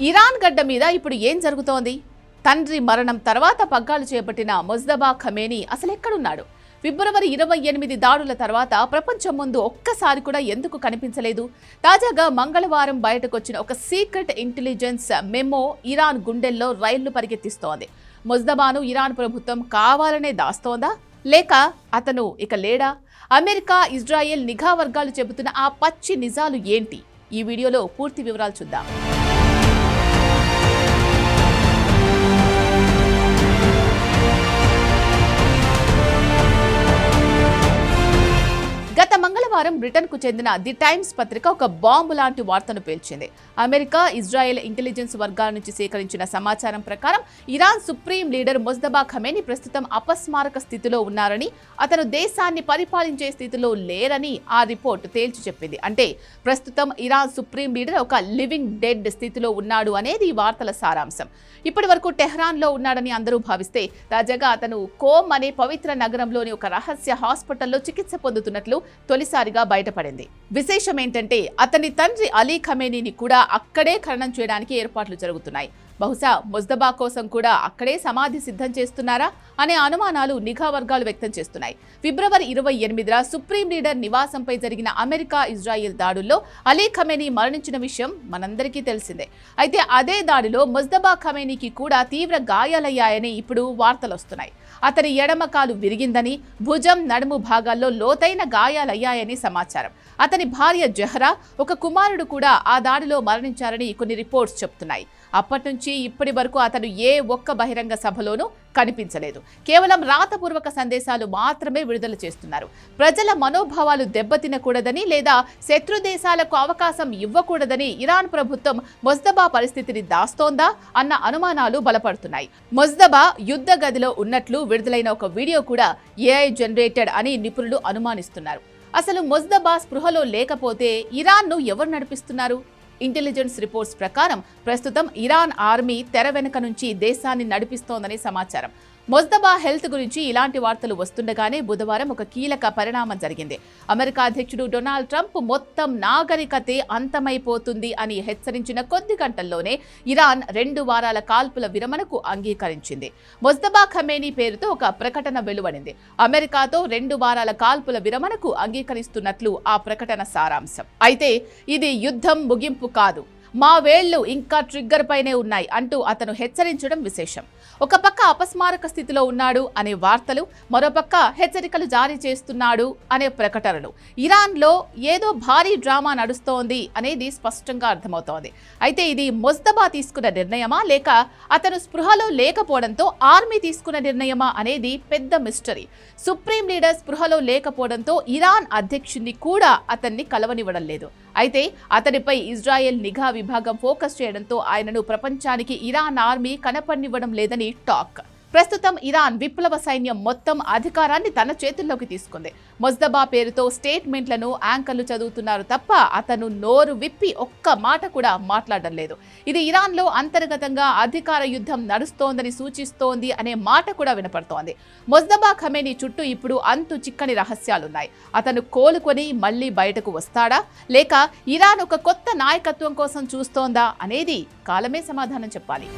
Iran గడ్డ మీద ఇప్పుడు ఏం జరుగుతోంది? తండ్రి మరణం తర్వాత పగ్గాలు చేపట్టిన ముజ్తబా ఖమేనీ అసలెక్కడున్నాడు? ఫిబ్రవరి 28 దాడుల తర్వాత ప్రపంచం ముందు ఒక్కసారి కూడా ఎందుకు కనిపించలేదు? తాజాగా మంగళవారం బయటకొచ్చిన ఒక సీక్రెట్ ఇంటెలిజెన్స్ మెమో ఇరాన్ గుండెల్లో రైళ్లు పరిగెత్తిస్తోంది. ముజ్తబాను ఇరాన్ ప్రభుత్వం కావాలనే దాస్తోందా, లేక అతను ఇక లేడా? అమెరికా, ఇజ్రాయెల్ నిఘా వర్గాలు చెబుతున్న ఆ పచ్చి నిజాలు ఏంటి? ఈ వీడియోలో పూర్తి వివరాలు చూద్దాం. గత మంగళవారం బ్రిటన్కు చెందిన ది టైమ్స్ పత్రిక ఒక బాంబు లాంటి వార్తను పేల్చింది. అమెరికా, ఇజ్రాయెల్ ఇంటెలిజెన్స్ వర్గాల నుంచి సేకరించిన సమాచారం ప్రకారం ఇరాన్ సుప్రీం లీడర్ ముజ్తబా ఖమేనీ ప్రస్తుతం అపస్మారక స్థితిలో ఉన్నారని, అతను దేశాన్ని పరిపాలించే స్థితిలో లేరని ఆ రిపోర్ట్ తేల్చి చెప్పింది. అంటే ప్రస్తుతం ఇరాన్ సుప్రీం లీడర్ ఒక లివింగ్ డెడ్ స్థితిలో ఉన్నాడు అనేది ఈ వార్తల సారాంశం. ఇప్పటి వరకు టెహ్రాన్లో ఉన్నాడని అందరూ భావిస్తే తాజాగా అతను కోమ్ అనే పవిత్ర నగరంలోని ఒక రహస్య హాస్పిటల్లో చికిత్స పొందుతున్నట్లు తొలిసారిగా బయటపడింది. విశేషం ఏంటంటే అతని తండ్రి అలీ ఖమేనీని కూడా అక్కడే ఖననం చేయడానికి ఏర్పాట్లు జరుగుతున్నాయి. బహుశా ముజ్తబా కోసం కూడా అక్కడే సమాధి సిద్ధం చేస్తున్నారా అనే అనుమానాలు నిఘా వర్గాలు వ్యక్తం చేస్తున్నాయి. ఫిబ్రవరి 28న సుప్రీం లీడర్ నివాసంపై జరిగిన అమెరికా, ఇజ్రాయెల్ దాడుల్లో అలీ ఖమేనీ మరణించిన విషయం మనందరికీ తెలిసిందే. అయితే అదే దాడిలో ముజ్తబా ఖమేనీకి కూడా తీవ్ర గాయాలయ్యాయని ఇప్పుడు వార్తలు వస్తున్నాయి. అతని ఎడమ కాలు విరిగిందని, భుజం, నడుము భాగాల్లో లోతైన గాయాలయ్యాయని సమాచారం. అతని భార్య జహ్రా, ఒక కుమారుడు కూడా ఆ దాడిలో మరణించారని కొన్ని రిపోర్ట్స్ చెప్తున్నాయి. అప్పటి నుంచి ఇప్పటి వరకు అతను ఏ ఒక్క బహిరంగ సభలోనూ కనిపించలేదు. కేవలం రాతపూర్వక సందేశాలు మాత్రమే విడుదల చేస్తున్నారు. ప్రజల మనోభావాలు దెబ్బతినకూడదని లేదా శత్రు దేశాలకు అవకాశం ఇవ్వకూడదని ఇరాన్ ప్రభుత్వం ముజ్తబా పరిస్థితిని దాస్తోందా అన్న అనుమానాలు బలపడుతున్నాయి. ముజ్తబా యుద్ధ గదిలో ఉన్నట్లు విడుదలైన ఒక వీడియో కూడా ఏఐ జనరేటెడ్ అని నిపుణులు అనుమానిస్తున్నారు. అసలు ముజ్తబా స్పృహలో లేకపోతే ఇరాన్ను ఎవరు నడిపిస్తున్నారు? ఇంటెలిజెన్స్ రిపోర్ట్స్ ప్రకారం ప్రస్తుతం ఇరాన్ ఆర్మీ తెర వెనుక నుంచి దేశాన్ని నడిపిస్తోందని సమాచారం. ముజ్తబా హెల్త్ గురించి ఇలాంటి వార్తలు వస్తుండగానే బుధవారం ఒక కీలక పరిణామం జరిగింది. అమెరికా అధ్యక్షుడు డొనాల్డ్ ట్రంప్ మొత్తం నాగరికతే అంతమైపోతుంది అని హెచ్చరించిన కొద్ది గంటల్లోనే ఇరాన్ 2 వారాల కాల్పుల విరమణకు అంగీకరించింది. ముజ్తబా ఖమేనీ పేరుతో ఒక ప్రకటన వెలువడింది. అమెరికాతో 2 వారాల కాల్పుల విరమణకు అంగీకరిస్తున్నట్లు ఆ ప్రకటన సారాంశం. అయితే ఇది యుద్ధం ముగింపు కాదు, మా వేళ్లు ఇంకా ట్రిగ్గర్ పైనే ఉన్నాయి అంటూ అతను హెచ్చరించడం విశేషం. ఒక పక్క అపస్మారక స్థితిలో ఉన్నాడు అనే వార్తలు, మరోపక్క హెచ్చరికలు జారీ చేస్తున్నాడు అనే ప్రకటనలు. ఇరాన్లో ఏదో భారీ డ్రామా నడుస్తోంది అనేది స్పష్టంగా అర్థమవుతోంది. అయితే ఇది ముజ్తబా తీసుకున్న నిర్ణయమా, లేక అతను స్పృహలో లేకపోవడంతో ఆర్మీ తీసుకున్న నిర్ణయమా అనేది పెద్ద మిస్టరీ. సుప్రీం లీడర్ స్పృహలో లేకపోవడంతో ఇరాన్ అధ్యక్షుడిని కూడా అతన్ని కలవనివ్వడం లేదు. అయితే అతనిపై ఇజ్రాయెల్ నిఘా విభాగం ఫోకస్ చేయడంతో ఆయనను ప్రపంచానికి ఇరాన్ ఆర్మీ కనపడనివ్వడం లేదని టాక్. ప్రస్తుతం ఇరాన్ విప్లవ సైన్యం మొత్తం అధికారాన్ని తన చేతుల్లోకి తీసుకుంది. ముజ్తబా పేరుతో స్టేట్మెంట్లను యాంకర్లు చదువుతున్నారు తప్ప అతను నోరు విప్పి ఒక్క మాట కూడా మాట్లాడడం లేదు. ఇది ఇరాన్లో అంతర్గతంగా అధికార యుద్ధం నడుస్తోందని సూచిస్తోంది అనే మాట కూడా వినపడుతోంది. ముజ్తబా ఖమేనీ చుట్టూ ఇప్పుడు అంతు చిక్కని రహస్యాలున్నాయి. అతను కోలుకొని మళ్లీ బయటకు వస్తాడా, లేక ఇరాన్ ఒక కొత్త నాయకత్వం కోసం చూస్తోందా అనేది కాలమే సమాధానం చెప్పాలి.